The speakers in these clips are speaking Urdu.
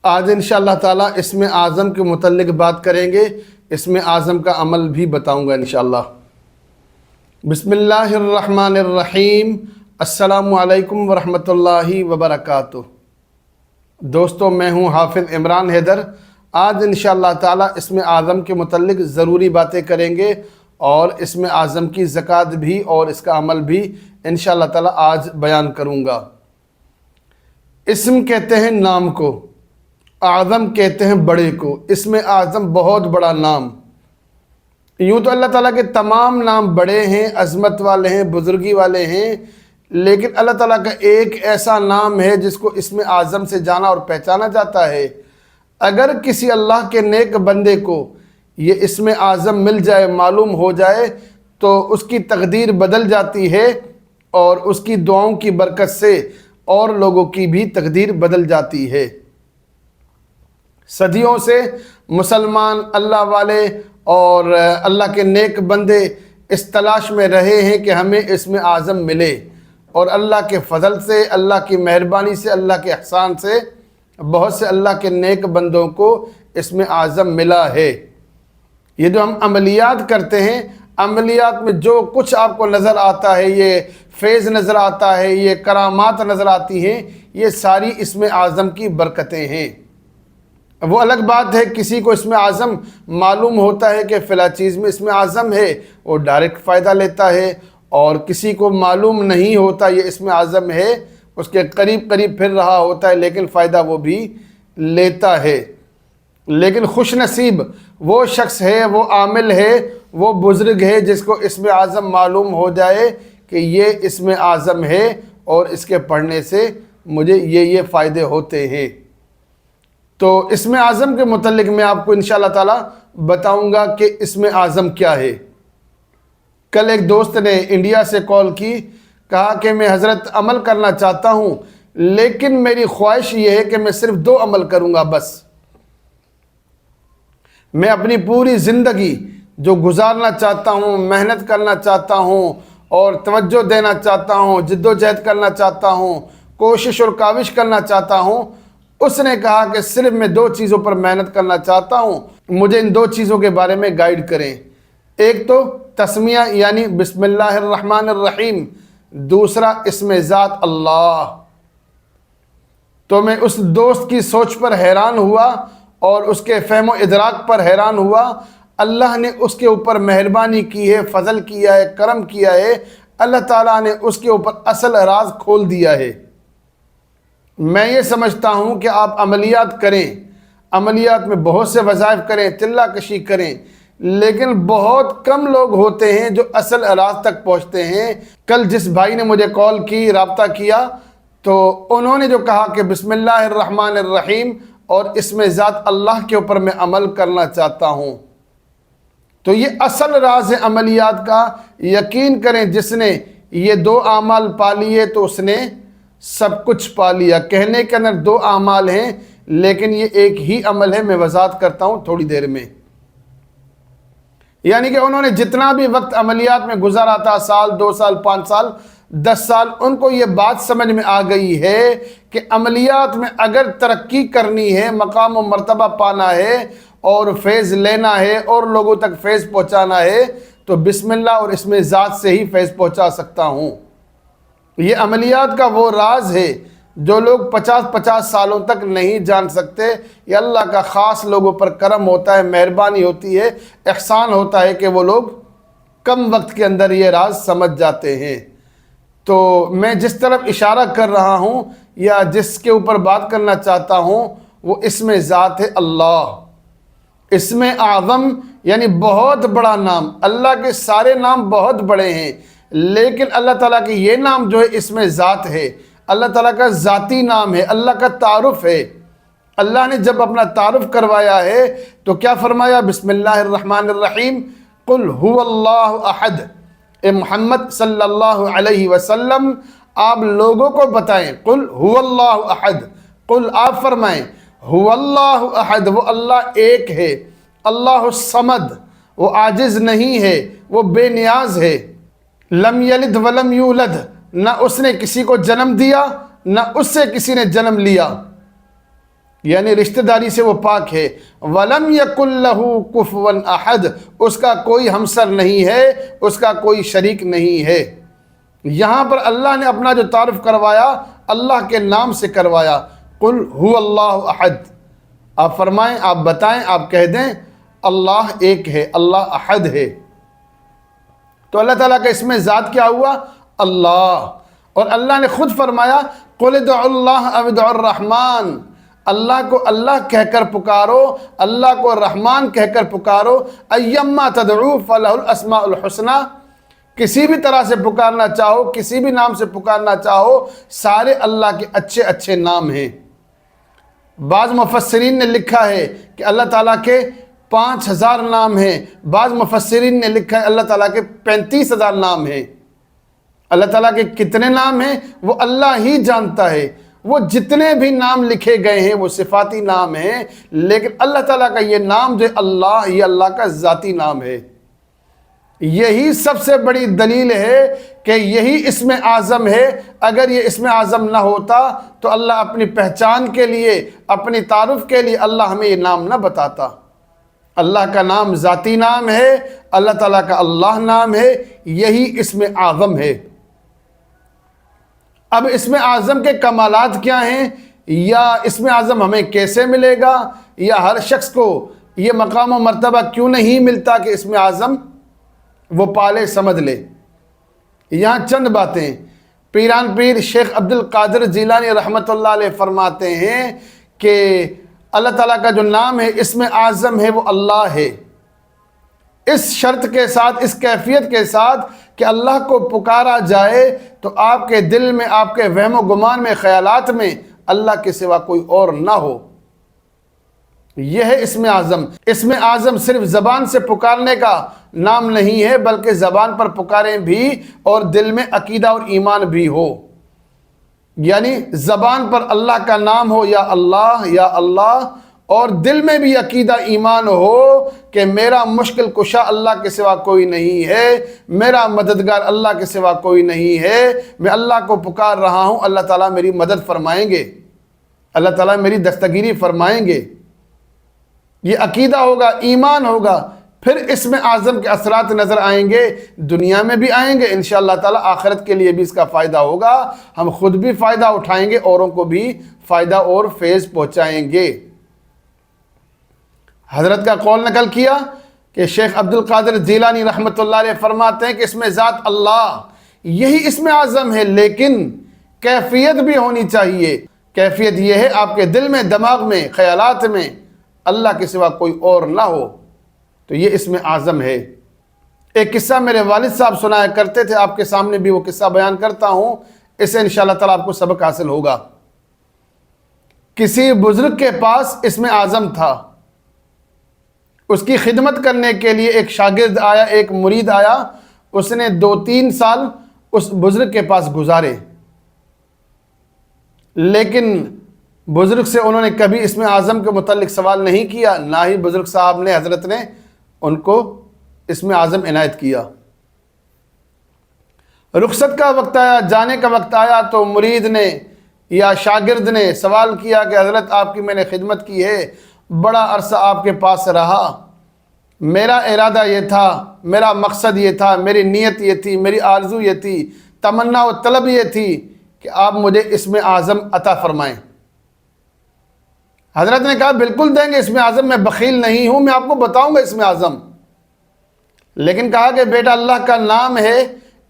آج انشاءاللہ تعالیٰ اسم اعظم کے متعلق بات کریں گے، اسم اعظم کا عمل بھی بتاؤں گا انشاءاللہ۔ بسم اللہ الرحمن الرحیم۔ السلام علیکم ورحمۃ اللہ وبرکاتہ۔ دوستو، میں ہوں حافظ عمران حیدر۔ آج انشاءاللہ تعالیٰ اسم اعظم کے متعلق ضروری باتیں کریں گے اور اسم اعظم کی زکوٰۃ بھی اور اس کا عمل بھی انشاءاللہ تعالیٰ آج بیان کروں گا۔ اسم کہتے ہیں نام کو، اعظم کہتے ہیں بڑے کو۔ اسم اعظم بہت بڑا نام۔ یوں تو اللہ تعالیٰ کے تمام نام بڑے ہیں، عظمت والے ہیں، بزرگی والے ہیں، لیکن اللہ تعالیٰ کا ایک ایسا نام ہے جس کو اسم اعظم سے جانا اور پہچانا جاتا ہے۔ اگر کسی اللہ کے نیک بندے کو یہ اسم اعظم مل جائے، معلوم ہو جائے، تو اس کی تقدیر بدل جاتی ہے اور اس کی دعاؤں کی برکت سے اور لوگوں کی بھی تقدیر بدل جاتی ہے۔ صدیوں سے مسلمان اللہ والے اور اللہ کے نیک بندے اس تلاش میں رہے ہیں کہ ہمیں اسم اعظم ملے، اور اللہ کے فضل سے، اللہ کی مہربانی سے، اللہ کے احسان سے بہت سے اللہ کے نیک بندوں کو اسم اعظم ملا ہے۔ یہ جو ہم عملیات کرتے ہیں، عملیات میں جو کچھ آپ کو نظر آتا ہے، یہ فیض نظر آتا ہے، یہ کرامات نظر آتی ہیں، یہ ساری اسم اعظم کی برکتیں ہیں۔ وہ الگ بات ہے کسی کو اسم اعظم معلوم ہوتا ہے کہ فلاں چیز میں اسم اعظم ہے، وہ ڈائریکٹ فائدہ لیتا ہے، اور کسی کو معلوم نہیں ہوتا یہ اسم اعظم ہے، اس کے قریب قریب پھر رہا ہوتا ہے لیکن فائدہ وہ بھی لیتا ہے۔ لیکن خوش نصیب وہ شخص ہے، وہ عامل ہے، وہ بزرگ ہے جس کو اسم اعظم معلوم ہو جائے کہ یہ اسم اعظم ہے اور اس کے پڑھنے سے مجھے یہ فائدے ہوتے ہیں۔ تو اسم اعظم کے متعلق میں آپ کو انشاءاللہ تعالیٰ بتاؤں گا کہ اسم اعظم کیا ہے۔ کل ایک دوست نے انڈیا سے کال کی، کہا کہ میں حضرت عمل کرنا چاہتا ہوں، لیکن میری خواہش یہ ہے کہ میں صرف 2 عمل کروں گا بس۔ میں اپنی پوری زندگی جو گزارنا چاہتا ہوں، محنت کرنا چاہتا ہوں اور توجہ دینا چاہتا ہوں، جد و جہد کرنا چاہتا ہوں، کوشش اور کاوش کرنا چاہتا ہوں، اس نے کہا کہ صرف میں 2 چیزوں پر محنت کرنا چاہتا ہوں، مجھے ان 2 چیزوں کے بارے میں گائیڈ کریں۔ ایک تو تسمیہ یعنی بسم اللہ الرحمن الرحیم، دوسرا اسم ذات اللہ۔ تو میں اس دوست کی سوچ پر حیران ہوا اور اس کے فہم و ادراک پر حیران ہوا۔ اللہ نے اس کے اوپر مہربانی کی ہے، فضل کیا ہے، کرم کیا ہے، اللہ تعالیٰ نے اس کے اوپر اصل راز کھول دیا ہے۔ میں یہ سمجھتا ہوں کہ آپ عملیات کریں، عملیات میں بہت سے وظائف کریں، چلہ کشی کریں، لیکن بہت کم لوگ ہوتے ہیں جو اصل راز تک پہنچتے ہیں۔ کل جس بھائی نے مجھے کال کی، رابطہ کیا، تو انہوں نے جو کہا کہ بسم اللہ الرحمن الرحیم اور اسم ذات اللہ کے اوپر میں عمل کرنا چاہتا ہوں، تو یہ اصل راز ہے عملیات کا۔ یقین کریں جس نے یہ 2 اعمال پا لیے تو اس نے سب کچھ پا لیا۔ کہنے کے اندر 2 اعمال ہیں لیکن یہ ایک ہی عمل ہے، میں وضاحت کرتا ہوں تھوڑی دیر میں۔ یعنی کہ انہوں نے جتنا بھی وقت عملیات میں گزارا تھا، سال، 2 سال، 5 سال، 10 سال، ان کو یہ بات سمجھ میں آ گئی ہے کہ عملیات میں اگر ترقی کرنی ہے، مقام و مرتبہ پانا ہے اور فیض لینا ہے اور لوگوں تک فیض پہنچانا ہے، تو بسم اللہ اور اسم ذات سے ہی فیض پہنچا سکتا ہوں۔ یہ عملیات کا وہ راز ہے جو لوگ 50 سالوں تک نہیں جان سکتے۔ یہ اللہ کا خاص لوگوں پر کرم ہوتا ہے، مہربانی ہوتی ہے، احسان ہوتا ہے کہ وہ لوگ کم وقت کے اندر یہ راز سمجھ جاتے ہیں۔ تو میں جس طرف اشارہ کر رہا ہوں یا جس کے اوپر بات کرنا چاہتا ہوں وہ اسم ذات ہے اللہ۔ اسم اعظم یعنی بہت بڑا نام۔ اللہ کے سارے نام بہت بڑے ہیں، لیکن اللہ تعالیٰ کے یہ نام جو ہے اسم ذات ہے، اللہ تعالیٰ کا ذاتی نام ہے، اللہ کا تعارف ہے۔ اللہ نے جب اپنا تعارف کروایا ہے تو کیا فرمایا؟ بسم اللہ الرحمن الرحیم، قل هو اللہ احد۔ اے محمد صلی اللہ علیہ وسلم آپ لوگوں کو بتائیں، قل هو اللہ احد، قل آپ فرمائیں، هو اللہ احد، وہ اللہ ایک ہے، اللہ الصمد، وہ عاجز نہیں ہے، وہ بے نیاز ہے، لم یلد ولم یولد، نہ اس نے کسی کو جنم دیا نہ اس سے کسی نے جنم لیا، یعنی رشتہ داری سے وہ پاک ہے۔ وَلَمْ يَكُنْ لَهُ كُفُوًا أَحَدٌ، اس کا کوئی ہمسر نہیں ہے، اس کا کوئی شریک نہیں ہے۔ یہاں پر اللہ نے اپنا جو تعارف کروایا اللہ کے نام سے کروایا، قُلْ هُوَ اللَّهُ أَحَدٌ، آپ فرمائیں، آپ بتائیں، آپ کہہ دیں اللہ ایک ہے، اللہ احد ہے۔ تو اللہ تعالیٰ کا اسم ذات کیا ہوا؟ اللہ۔ اور اللہ نے خود فرمایا قُلِ ادْعُوا اللَّهَ أَوِ ادْعُوا الرَّحْمَنَ، اللہ کو اللہ کہہ کر پکارو، اللہ کو رحمان کہہ کر پکارو، ایما تدعو فلہ الاسماء الحسنی، کسی بھی طرح سے پکارنا چاہو، کسی بھی نام سے پکارنا چاہو، سارے اللہ کے اچھے اچھے نام ہیں۔ بعض مفسرین نے لکھا ہے کہ اللہ تعالیٰ کے 5000 نام ہیں، بعض مفسرین نے لکھا ہے اللہ تعالیٰ کے 35,000 نام ہیں۔ اللہ تعالیٰ کے کتنے نام ہیں وہ اللہ ہی جانتا ہے۔ وہ جتنے بھی نام لکھے گئے ہیں وہ صفاتی نام ہیں، لیکن اللہ تعالیٰ کا یہ نام جو اللہ، یہ اللہ کا ذاتی نام ہے۔ یہی سب سے بڑی دلیل ہے کہ یہی اسم اعظم ہے۔ اگر یہ اسم اعظم نہ ہوتا تو اللہ اپنی پہچان کے لیے، اپنی تعارف کے لیے اللہ ہمیں یہ نام نہ بتاتا۔ اللہ کا نام ذاتی نام ہے، اللہ تعالیٰ کا اللہ نام ہے، یہی اسم اعظم ہے۔ اب اسم اعظم کے کمالات کیا ہیں، یا اسم اعظم ہمیں کیسے ملے گا، یا ہر شخص کو یہ مقام و مرتبہ کیوں نہیں ملتا کہ اسم اعظم وہ پالے سمجھ لے۔ یہاں چند باتیں پیران پیر شیخ عبد القادر جیلانی رحمۃ اللہ علیہ فرماتے ہیں کہ اللہ تعالیٰ کا جو نام ہے اسم اعظم ہے وہ اللہ ہے، اس شرط کے ساتھ، اس کیفیت کے ساتھ کہ اللہ کو پکارا جائے تو آپ کے دل میں، آپ کے وہم و گمان میں، خیالات میں اللہ کے سوا کوئی اور نہ ہو۔ یہ ہے اسم اعظم۔ اسم اعظم صرف زبان سے پکارنے کا نام نہیں ہے، بلکہ زبان پر پکاریں بھی اور دل میں عقیدہ اور ایمان بھی ہو۔ یعنی زبان پر اللہ کا نام ہو، یا اللہ، اور دل میں بھی عقیدہ ایمان ہو کہ میرا مشکل کشا اللہ کے سوا کوئی نہیں ہے، میرا مددگار اللہ کے سوا کوئی نہیں ہے، میں اللہ کو پکار رہا ہوں، اللہ تعالیٰ میری مدد فرمائیں گے، اللہ تعالیٰ میری دستگیری فرمائیں گے۔ یہ عقیدہ ہوگا، ایمان ہوگا، پھر اسم اعظم کے اثرات نظر آئیں گے، دنیا میں بھی آئیں گے، انشاءاللہ تعالیٰ آخرت کے لیے بھی اس کا فائدہ ہوگا، ہم خود بھی فائدہ اٹھائیں گے، اوروں کو بھی فائدہ اور فیض پہنچائیں گے۔ حضرت کا قول نقل کیا کہ شیخ عبد القادر جیلانی رحمۃ اللہ علیہ فرماتے ہیں کہ اسم ذات اللہ یہی اسم اعظم ہے، لیکن کیفیت بھی ہونی چاہیے۔ کیفیت یہ ہے آپ کے دل میں، دماغ میں، خیالات میں اللہ کے سوا کوئی اور نہ ہو، تو یہ اسم اعظم ہے۔ ایک قصہ میرے والد صاحب سنایا کرتے تھے، آپ کے سامنے بھی وہ قصہ بیان کرتا ہوں، اس سے انشاءاللہ تعالیٰ آپ کو سبق حاصل ہوگا۔ کسی بزرگ کے پاس اسم اعظم تھا، اس کی خدمت کرنے کے لیے ایک شاگرد آیا، ایک مرید آیا، اس نے 2-3 سال اس بزرگ کے پاس گزارے، لیکن بزرگ سے انہوں نے کبھی اسم اعظم کے متعلق سوال نہیں کیا، نہ ہی بزرگ صاحب نے، حضرت نے ان کو اسم اعظم عنایت کیا۔ رخصت کا وقت آیا، جانے کا وقت آیا تو مرید نے یا شاگرد نے سوال کیا کہ حضرت آپ کی میں نے خدمت کی ہے، بڑا عرصہ آپ کے پاس رہا، میرا ارادہ یہ تھا، میرا مقصد یہ تھا، میری نیت یہ تھی، میری آرزو یہ تھی، تمنا و طلب یہ تھی کہ آپ مجھے اسم اعظم عطا فرمائیں۔ حضرت نے کہا بالکل دیں گے اسم اعظم، میں بخیل نہیں ہوں، میں آپ کو بتاؤں گا اسم اعظم، لیکن کہا کہ بیٹا اللہ کا نام ہے،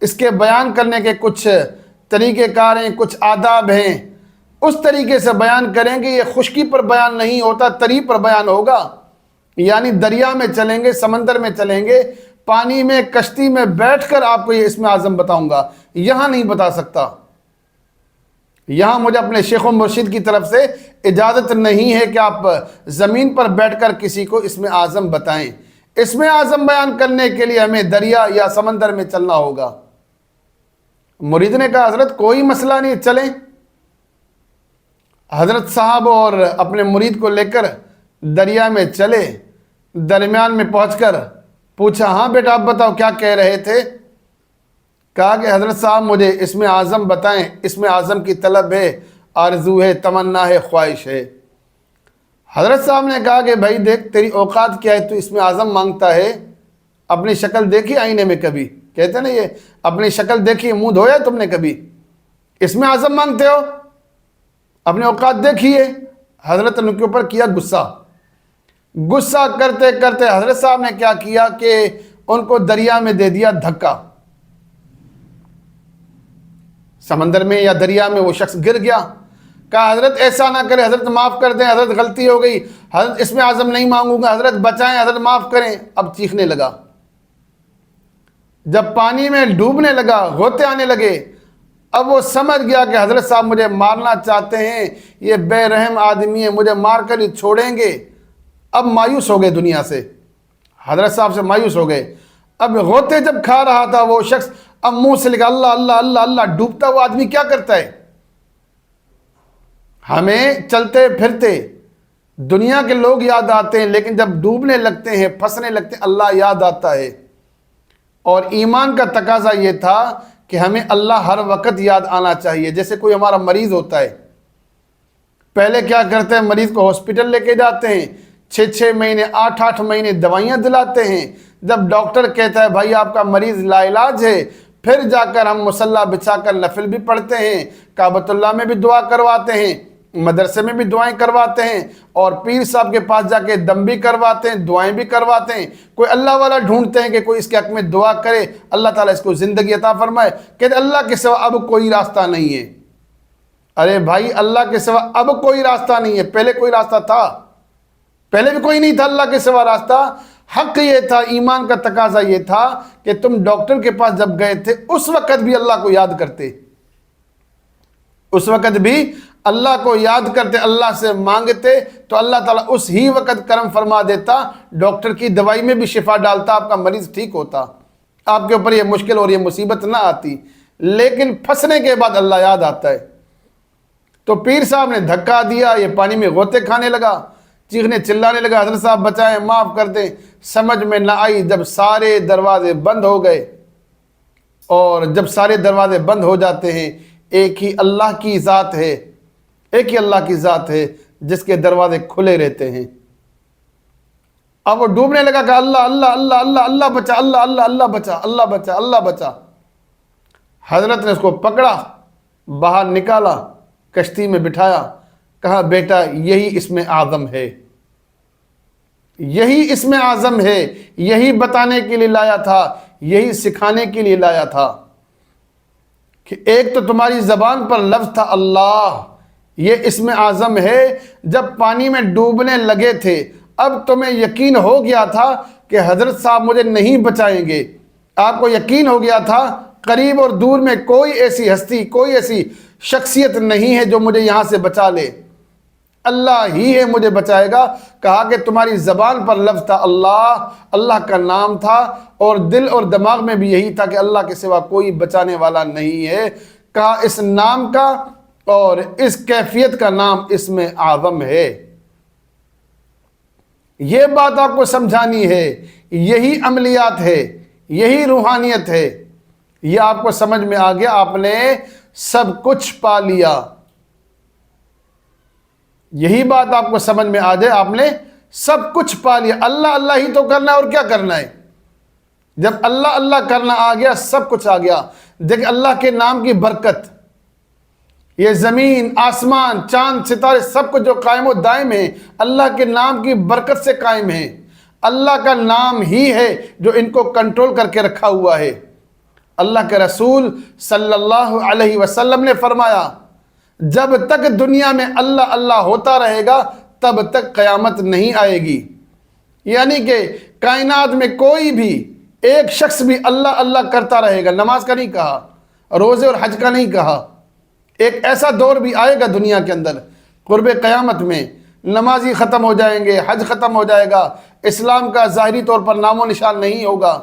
اس کے بیان کرنے کے کچھ طریقہ کار ہیں، کچھ آداب ہیں، اس طریقے سے بیان کریں گے، یہ خشکی پر بیان نہیں ہوتا، تری پر بیان ہوگا، یعنی دریا میں چلیں گے، سمندر میں چلیں گے، پانی میں، کشتی میں بیٹھ کر آپ کو یہ اسم اعظم بتاؤں گا، یہاں نہیں بتا سکتا، یہاں مجھے اپنے شیخ و مرشد کی طرف سے اجازت نہیں ہے کہ آپ زمین پر بیٹھ کر کسی کو اسم اعظم بتائیں، اسم اعظم بیان کرنے کے لیے ہمیں دریا یا سمندر میں چلنا ہوگا۔ مرید نے کہا حضرت کوئی مسئلہ نہیں، چلیں۔ حضرت صاحب اور اپنے مرید کو لے کر دریا میں چلے، درمیان میں پہنچ کر پوچھا ہاں بیٹا آپ بتاؤ کیا کہہ رہے تھے؟ کہا کہ حضرت صاحب مجھے اسم اعظم بتائیں، اسم اعظم کی طلب ہے، آرزو ہے، تمنا ہے، خواہش ہے۔ حضرت صاحب نے کہا کہ بھائی دیکھ تیری اوقات کیا ہے، تو اس میں اعظم مانگتا ہے، اپنی شکل دیکھی آئینے میں کبھی؟ کہتے ہیں نا یہ اپنی شکل دیکھی، منہ دھویا تم نے کبھی؟ اس میں اعظم مانگتے ہو؟ اپنے اوقات دیکھیے۔ حضرت ان کے اوپر کیا غصہ کرتے کرتے حضرت صاحب نے کیا کیا کہ ان کو دریا میں دے دیا دھکا، سمندر میں یا دریا میں وہ شخص گر گیا۔ کہا حضرت ایسا نہ کرے، حضرت معاف کر دیں، حضرت غلطی ہو گئی، حضرت اس میں اعظم نہیں مانگوں گا، حضرت بچائیں، حضرت معاف کریں۔ اب چیخنے لگا، جب پانی میں ڈوبنے لگا، غوطے آنے لگے، اب وہ سمجھ گیا کہ حضرت صاحب مجھے مارنا چاہتے ہیں، یہ بے رحم آدمی ہے، مجھے مار کر ہی چھوڑیں گے۔ اب مایوس ہو گئے دنیا سے، حضرت صاحب سے مایوس ہو گئے۔ اب غوطے جب کھا رہا تھا وہ شخص، اب منہ سے لکھا اللہ اللہ اللہ اللہ۔ ڈوبتا ہوا آدمی کیا کرتا ہے؟ ہمیں چلتے پھرتے دنیا کے لوگ یاد آتے ہیں، لیکن جب ڈوبنے لگتے ہیں، پھنسنے لگتے ہیں، اللہ یاد آتا ہے۔ اور ایمان کا تقاضا یہ تھا کہ ہمیں اللہ ہر وقت یاد آنا چاہیے۔ جیسے کوئی ہمارا مریض ہوتا ہے، پہلے کیا کرتے ہیں؟ مریض کو ہاسپٹل لے کے جاتے ہیں، 6 مہینے 8 مہینے دوائیاں دلاتے ہیں۔ جب ڈاکٹر کہتا ہے بھائی آپ کا مریض لا علاج ہے، پھر جا کر ہم مصلی بچھا کر نفل بھی پڑھتے ہیں، کعبۃ اللہ میں بھی دعا کرواتے ہیں، مدرسے میں بھی دعائیں کرواتے ہیں، اور پیر صاحب کے پاس جا کے دم بھی کرواتے ہیں، دعائیں بھی کرواتے ہیں۔ کوئی اللہ والا ڈھونڈتے ہیں کہ کوئی اس کے حق میں دعا کرے، اللہ تعالیٰ اس کو زندگی عطا فرمائے۔ کہتے اللہ کے سوا اب کوئی راستہ نہیں ہے۔ ارے بھائی اللہ کے سوا اب کوئی راستہ نہیں ہے، پہلے کوئی راستہ تھا؟ پہلے بھی کوئی نہیں تھا اللہ کے سوا راستہ۔ حق یہ تھا، ایمان کا تقاضا یہ تھا کہ تم ڈاکٹر کے پاس جب گئے تھے اس وقت بھی اللہ کو یاد کرتے، اس وقت بھی اللہ کو یاد کرتے، اللہ سے مانگتے، تو اللہ تعالیٰ اس ہی وقت کرم فرما دیتا، ڈاکٹر کی دوائی میں بھی شفا ڈالتا، آپ کا مریض ٹھیک ہوتا، آپ کے اوپر یہ مشکل اور یہ مصیبت نہ آتی۔ لیکن پھنسنے کے بعد اللہ یاد آتا ہے۔ تو پیر صاحب نے دھکا دیا، یہ پانی میں غوطے کھانے لگا، چیخنے چلانے لگا، حضرت صاحب بچائیں، معاف کر دیں۔ سمجھ میں نہ آئی، جب سارے دروازے بند ہو گئے، اور جب سارے دروازے بند ہو جاتے ہیں، ایک ہی اللہ کی ذات ہے، ایک ہی اللہ کی ذات ہے جس کے دروازے کھلے رہتے ہیں۔ اب وہ ڈوبنے لگا کہ اللہ اللہ اللہ اللہ اللہ بچا، اللہ اللہ اللہ بچا، اللہ بچا، اللہ بچا۔ حضرت نے اس کو پکڑا، باہر نکالا، کشتی میں بٹھایا، کہا بیٹا یہی اسم اعظم ہے، یہی اسم اعظم ہے، یہی بتانے کے لیے لایا تھا، یہی سکھانے کے لیے لایا تھا کہ ایک تو تمہاری زبان پر لفظ تھا اللہ، یہ اسم اعظم ہے۔ جب پانی میں ڈوبنے لگے تھے، اب تمہیں یقین ہو گیا تھا کہ حضرت صاحب مجھے نہیں بچائیں گے، آپ کو یقین ہو گیا تھا قریب اور دور میں کوئی ایسی ہستی، کوئی ایسی شخصیت نہیں ہے جو مجھے یہاں سے بچا لے، اللہ ہی ہے مجھے بچائے گا۔ کہا کہ تمہاری زبان پر لفظ تھا اللہ، اللہ کا نام تھا، اور دل اور دماغ میں بھی یہی تھا کہ اللہ کے سوا کوئی بچانے والا نہیں ہے۔ کہا اس نام کا اور اس کیفیت کا نام اسم اعظم ہے۔ یہ بات آپ کو سمجھانی ہے، یہی عملیات ہے، یہی روحانیت ہے۔ یہ آپ کو سمجھ میں آ گیا، آپ نے سب کچھ پا لیا۔ یہی بات آپ کو سمجھ میں آ جائے، آپ نے سب کچھ پا لیا۔ اللہ اللہ ہی تو کرنا ہے، اور کیا کرنا ہے؟ جب اللہ اللہ کرنا آ گیا، سب کچھ آ گیا۔ دیکھ اللہ کے نام کی برکت، یہ زمین آسمان چاند ستارے سب کچھ جو قائم و دائم ہیں، اللہ کے نام کی برکت سے قائم ہیں۔ اللہ کا نام ہی ہے جو ان کو کنٹرول کر کے رکھا ہوا ہے۔ اللہ کے رسول صلی اللہ علیہ وسلم نے فرمایا جب تک دنیا میں اللہ اللہ ہوتا رہے گا تب تک قیامت نہیں آئے گی۔ یعنی کہ کائنات میں کوئی بھی ایک شخص بھی اللہ اللہ کرتا رہے گا، نماز کا نہیں کہا، روزے اور حج کا نہیں کہا۔ ایک ایسا دور بھی آئے گا دنیا کے اندر قرب قیامت میں، نمازی ختم ہو جائیں گے، حج ختم ہو جائے گا، اسلام کا ظاہری طور پر نام و نشان نہیں ہوگا،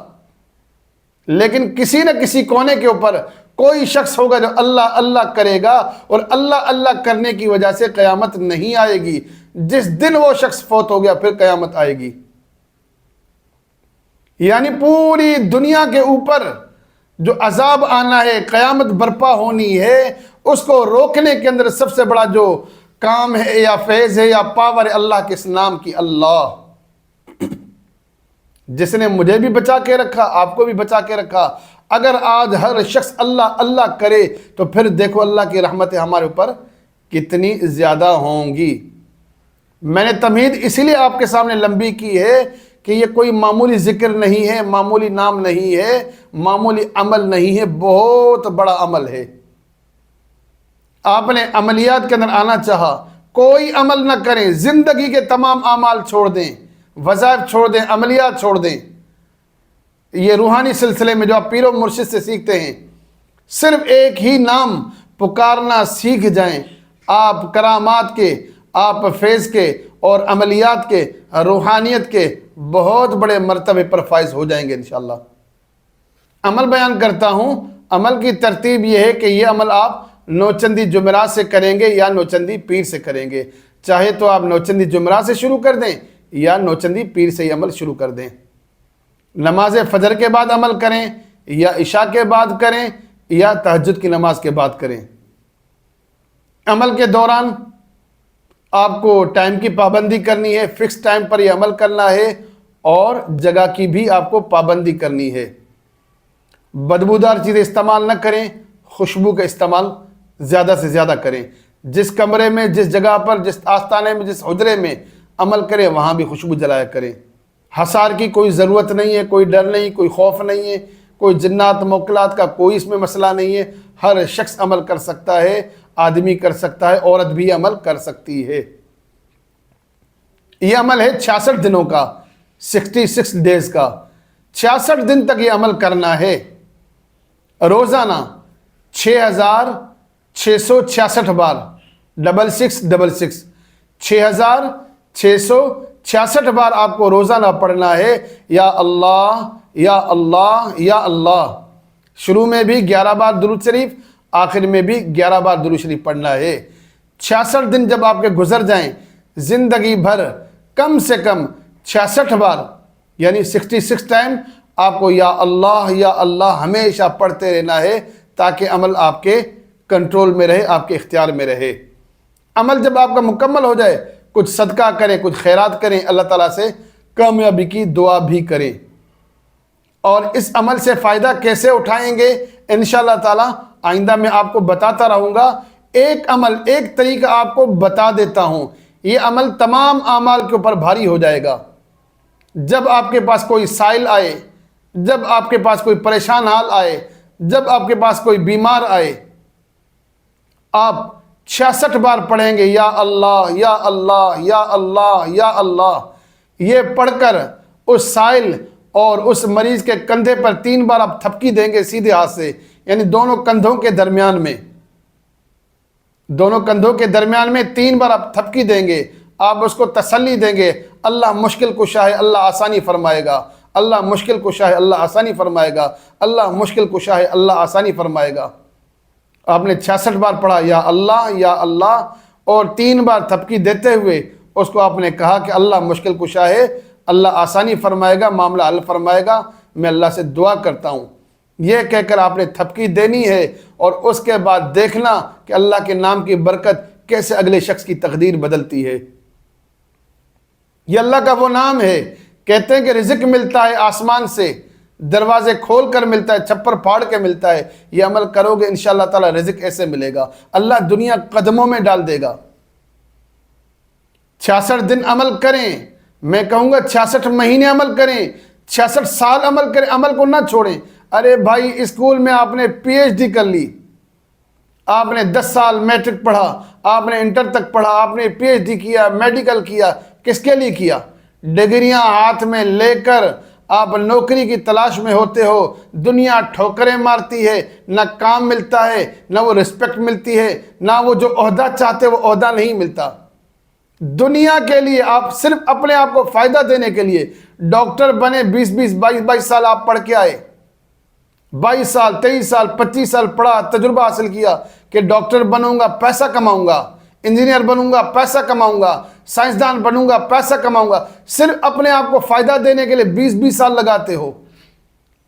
لیکن کسی نہ کسی کونے کے اوپر کوئی شخص ہوگا جو اللہ اللہ کرے گا، اور اللہ اللہ کرنے کی وجہ سے قیامت نہیں آئے گی۔ جس دن وہ شخص فوت ہو گیا پھر قیامت آئے گی۔ یعنی پوری دنیا کے اوپر جو عذاب آنا ہے، قیامت برپا ہونی ہے، اس کو روکنے کے اندر سب سے بڑا جو کام ہے یا فیض ہے یا پاور ہے اللہ کے اس نام کی، اللہ، جس نے مجھے بھی بچا کے رکھا، آپ کو بھی بچا کے رکھا۔ اگر آج ہر شخص اللہ اللہ کرے تو پھر دیکھو اللہ کی رحمتیں ہمارے اوپر کتنی زیادہ ہوں گی۔ میں نے تمہید اسی لیے آپ کے سامنے لمبی کی ہے کہ یہ کوئی معمولی ذکر نہیں ہے، معمولی نام نہیں ہے، معمولی عمل نہیں ہے، بہت بڑا عمل ہے۔ آپ نے عملیات کے اندر آنا چاہا، کوئی عمل نہ کریں، زندگی کے تمام اعمال چھوڑ دیں، وظائف چھوڑ دیں، عملیات چھوڑ دیں۔ یہ روحانی سلسلے میں جو آپ پیر و مرشد سے سیکھتے ہیں، صرف ایک ہی نام پکارنا سیکھ جائیں، آپ کرامات کے، آپ فیض کے اور عملیات کے، روحانیت کے بہت بڑے مرتبے پر فائز ہو جائیں گے انشاءاللہ۔ عمل بیان کرتا ہوں، عمل کی ترتیب یہ ہے کہ یہ عمل آپ نوچندی جمعرات سے کریں گے یا نوچندی پیر سے کریں گے، چاہے تو آپ نوچندی جمعرات سے شروع کر دیں یا نوچندی پیر سے یہ عمل شروع کر دیں۔ نماز فجر کے بعد عمل کریں یا عشاء کے بعد کریں یا تہجد کی نماز کے بعد کریں۔ عمل کے دوران آپ کو ٹائم کی پابندی کرنی ہے، فکس ٹائم پر یہ عمل کرنا ہے، اور جگہ کی بھی آپ کو پابندی کرنی ہے۔ بدبودار چیزیں استعمال نہ کریں، خوشبو کا استعمال زیادہ سے زیادہ کریں۔ جس کمرے میں، جس جگہ پر، جس آستانے میں، جس حجرے میں عمل کریں وہاں بھی خوشبو جلایا کریں۔ حصار کی کوئی ضرورت نہیں ہے، کوئی ڈر نہیں، کوئی خوف نہیں ہے، کوئی جنات موکلات کا کوئی اس میں مسئلہ نہیں ہے۔ ہر شخص عمل کر سکتا ہے، آدمی کر سکتا ہے، عورت بھی عمل کر سکتی ہے۔ یہ عمل ہے 66 دنوں کا، 66 ڈیز کا، 66 دن تک یہ عمل کرنا ہے۔ روزانہ 6666 بار، 6666 6666 بار آپ کو روزانہ پڑھنا ہے، یا اللہ یا اللہ یا اللہ۔ شروع میں بھی 11 بار درود شریف، آخر میں بھی 11 بار درود شریف پڑھنا ہے۔ 66 دن جب آپ کے گزر جائیں، زندگی بھر کم سے کم 66 بار یعنی 66 ٹائم آپ کو یا اللہ ہمیشہ پڑھتے رہنا ہے، تاکہ عمل آپ کے کنٹرول میں رہے، آپ کے اختیار میں رہے۔ عمل جب آپ کا مکمل ہو جائے، کچھ صدقہ کریں، کچھ خیرات کریں، اللہ تعالیٰ سے کامیابی کی دعا بھی کریں۔ اور اس عمل سے فائدہ کیسے اٹھائیں گے انشاءاللہ تعالیٰ آئندہ میں آپ کو بتاتا رہوں گا۔ ایک عمل، ایک طریقہ آپ کو بتا دیتا ہوں، یہ عمل تمام اعمال کے اوپر بھاری ہو جائے گا۔ جب آپ کے پاس کوئی سائل آئے، جب آپ کے پاس کوئی پریشان حال آئے، جب آپ کے پاس کوئی بیمار آئے، آپ 66 بار پڑھیں گے یا اللہ یا اللہ یا اللہ یا اللہ۔ یہ پڑھ کر اس سائل اور اس مریض کے کندھے پر 3 بار آپ تھپکی دیں گے سیدھے ہاتھ سے، یعنی دونوں کندھوں کے درمیان میں، دونوں کندھوں کے درمیان میں 3 بار آپ تھپکی دیں گے۔ آپ اس کو تسلی دیں گے، اللہ مشکل کشا ہے، اللہ آسانی فرمائے گا، اللہ مشکل کشا ہے، اللہ آسانی فرمائے گا، اللہ مشکل کشا ہے، اللہ آسانی فرمائے گا۔ آپ نے 66 بار پڑھا یا اللہ، اور 3 بار تھپکی دیتے ہوئے اس کو آپ نے کہا کہ اللہ مشکل کشا ہے، اللہ آسانی فرمائے گا، معاملہ حل فرمائے گا، میں اللہ سے دعا کرتا ہوں۔ یہ کہہ کر آپ نے تھپکی دینی ہے، اور اس کے بعد دیکھنا کہ اللہ کے نام کی برکت کیسے اگلے شخص کی تقدیر بدلتی ہے۔ یہ اللہ کا وہ نام ہے، کہتے ہیں کہ رزق ملتا ہے آسمان سے، دروازے کھول کر ملتا ہے، چھپر پھاڑ کے ملتا ہے۔ یہ عمل کرو گے انشاءاللہ تعالی رزق ایسے ملے گا، اللہ دنیا قدموں میں ڈال دے گا۔ 66 دن عمل کریں، میں کہوں گا 66 مہینے عمل کریں، 66 سال عمل کریں، عمل کو نہ چھوڑیں۔ ارے بھائی، اسکول میں آپ نے پی ایچ ڈی کر لی، آپ نے 10 سال میٹرک پڑھا، آپ نے انٹر تک پڑھا، آپ نے پی ایچ ڈی کیا، میڈیکل کیا، کس کے لیے کیا؟ ڈگریاں ہاتھ میں لے کر آپ نوکری کی تلاش میں ہوتے ہو، دنیا ٹھوکریں مارتی ہے، نہ کام ملتا ہے، نہ وہ رسپیکٹ ملتی ہے، نہ وہ جو عہدہ چاہتے وہ عہدہ نہیں ملتا۔ دنیا کے لیے آپ صرف اپنے آپ کو فائدہ دینے کے لیے ڈاکٹر بنے، 22 سال آپ پڑھ کے آئے، 22 سال 23 سال 25 سال پڑھا، تجربہ حاصل کیا کہ ڈاکٹر بنوں گا پیسہ کماؤں گا، انجینئر بنوں گا پیسہ کماؤں گا، سائنسدان بنوں گا پیسہ کماؤں گا، صرف اپنے آپ کو فائدہ دینے کے لیے 20 سال لگاتے ہو،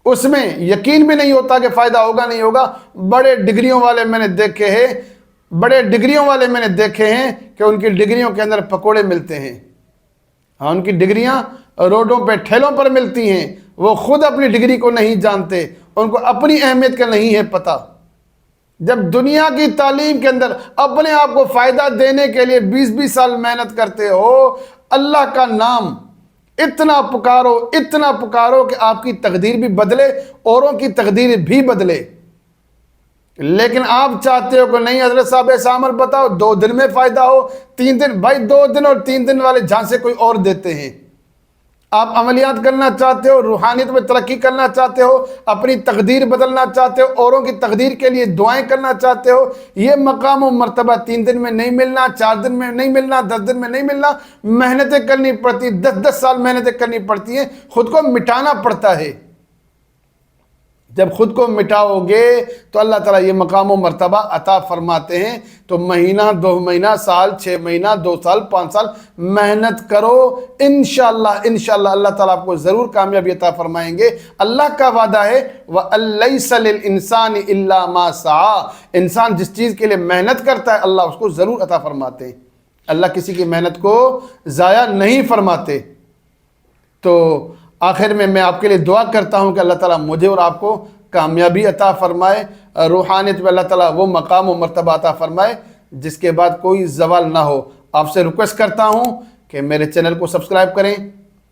اس میں یقین بھی نہیں ہوتا کہ فائدہ ہوگا نہیں ہوگا۔ بڑے ڈگریوں والے میں نے دیکھے ہیں، بڑے ڈگریوں والے میں نے دیکھے ہیں کہ ان کی ڈگریوں کے اندر پکوڑے ملتے ہیں. ہاں ان کی ڈگریاں روڈوں پہ ٹھیلوں پر ملتی ہیں. وہ خود اپنی ڈگری کو نہیں جانتے, ان کو اپنی اہمیت کا نہیں ہے پتہ. جب دنیا کی تعلیم کے اندر اپنے آپ کو فائدہ دینے کے لیے 20-20 سال محنت کرتے ہو, اللہ کا نام اتنا پکارو کہ آپ کی تقدیر بھی بدلے, اوروں کی تقدیر بھی بدلے. لیکن آپ چاہتے ہو کہ نہیں حضرت صاحب ایسا عمل بتاؤ 2 دن میں فائدہ ہو, 3 دن. بھائی 2 دن اور 3 دن والے جھانسے کوئی اور دیتے ہیں. آپ عملیات کرنا چاہتے ہو, روحانیت میں ترقی کرنا چاہتے ہو, اپنی تقدیر بدلنا چاہتے ہو, اوروں کی تقدیر کے لیے دعائیں کرنا چاہتے ہو, یہ مقام و مرتبہ 3 دن میں نہیں ملنا, 4 دن میں نہیں ملنا, 10 دن میں نہیں ملنا. محنتیں کرنی پڑتی, 10 سال محنتیں کرنی پڑتی ہیں, خود کو مٹانا پڑتا ہے. جب خود کو مٹاؤ گے تو اللہ تعالیٰ یہ مقام و مرتبہ عطا فرماتے ہیں. تو مہینہ 2 مہینہ, سال 6 مہینہ, 2 سال 5 سال محنت کرو, انشاءاللہ اللہ تعالیٰ آپ کو ضرور کامیابی عطا فرمائیں گے. اللہ کا وعدہ ہے وَأَلَّيْسَ لِلْإِنسَانِ إِلَّا مَا سَعَى. انسان جس چیز کے لیے محنت کرتا ہے اللہ اس کو ضرور عطا فرماتے ہیں. اللہ کسی کی محنت کو ضائع نہیں فرماتے. تو آخر میں آپ کے لیے دعا کرتا ہوں کہ اللہ تعالیٰ مجھے اور آپ کو کامیابی عطا فرمائے, روحانیت میں اللہ تعالیٰ وہ مقام و مرتبہ عطا فرمائے جس کے بعد کوئی زوال نہ ہو. آپ سے ریکویسٹ کرتا ہوں کہ میرے چینل کو سبسکرائب کریں,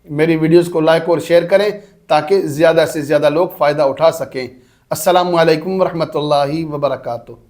میری ویڈیوز کو لائک اور شیئر کریں تاکہ زیادہ سے زیادہ لوگ فائدہ اٹھا سکیں. السلام علیکم ورحمۃ اللہ وبرکاتہ.